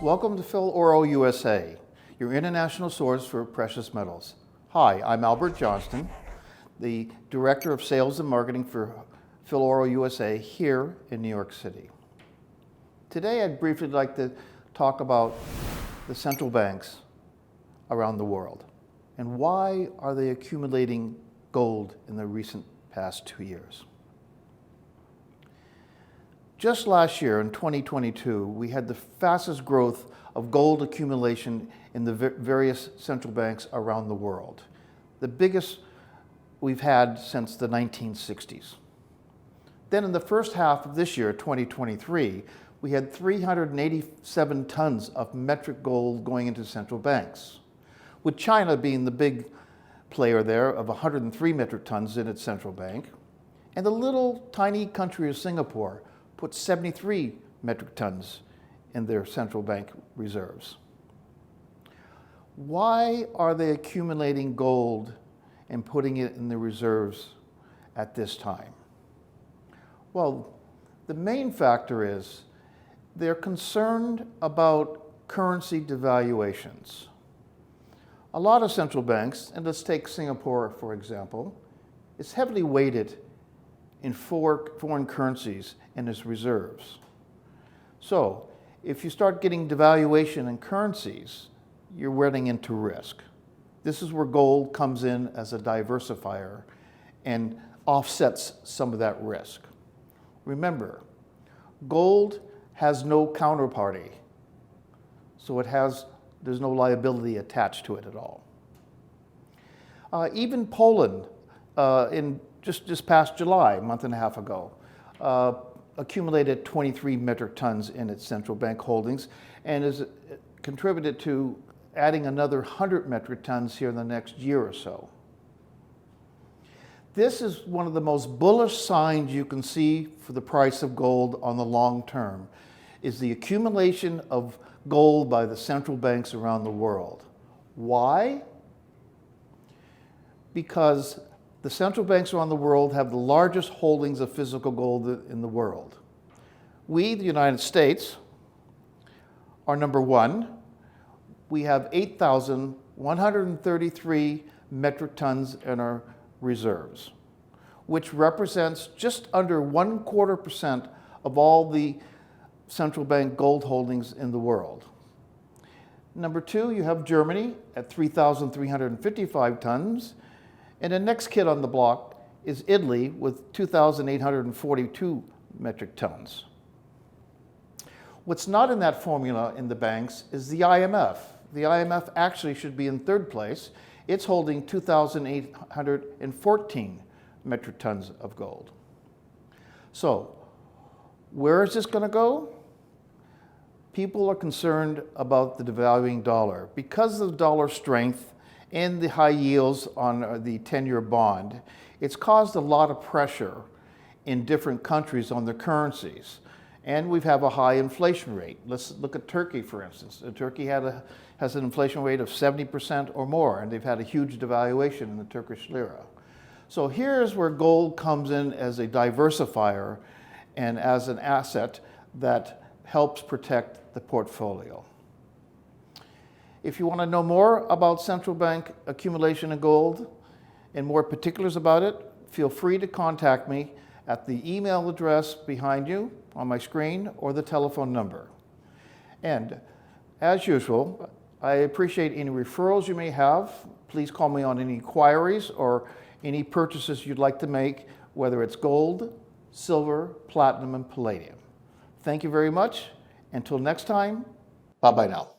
Welcome to Phil Oro USA, your international source for precious metals. Hi, I'm Albert Johnston, the Director of Sales and Marketing for Phil Oro USA here in New York City. Today I'd briefly like to talk about the central banks around the world and why are they accumulating gold in the recent past 2 years. Just last year, in 2022, we had the fastest growth of gold accumulation in the various central banks around the world, the biggest we've had since the 1960s. Then in the first half of this year, 2023, we had 387 tons of metric gold going into central banks, with China being the big player there of 103 metric tons in its central bank, and the little tiny country of Singapore put 73 metric tons in their central bank reserves. Why are they accumulating gold and putting it in the reserves at this time? Well, the main factor is they're concerned about currency devaluations. A lot of central banks, and let's take Singapore for example, is heavily weighted in foreign currencies in its reserves. So if you start getting devaluation in currencies, you're running into risk. This is where gold comes in as a diversifier and offsets some of that risk. Remember, gold has no counterparty, so there's no liability attached to it at all. Even Poland, in just past July, a month and a half ago, accumulated 23 metric tons in its central bank holdings and has contributed to adding another 100 metric tons here in the next year or so. This is one of the most bullish signs you can see for the price of gold on the long term, is the accumulation of gold by the central banks around the world. Why? Because the central banks around the world have the largest holdings of physical gold in the world. We, the United States, are number one. We have 8,133 metric tons in our reserves, which represents just under 1/4% of all the central bank gold holdings in the world. Number two, you have Germany at 3,355 tons. And the next kid on the block is Italy with 2,842 metric tons. What's not in that formula in the banks is the IMF. The IMF actually should be in third place. It's holding 2,814 metric tons of gold. So, where is this going to go? People are concerned about the devaluing dollar. Because of the dollar strength and the high yields on the 10-year bond, it's caused a lot of pressure in different countries on their currencies. And we have a high inflation rate. Let's look at Turkey, for instance. Turkey has an inflation rate of 70% or more, and they've had a huge devaluation in the Turkish lira. So here's where gold comes in as a diversifier and as an asset that helps protect the portfolio. If you want to know more about central bank accumulation in gold and more particulars about it, feel free to contact me at the email address behind you on my screen or the telephone number. And as usual, I appreciate any referrals you may have. Please call me on any inquiries or any purchases you'd like to make, whether it's gold, silver, platinum, and palladium. Thank you very much. Until next time, bye-bye now.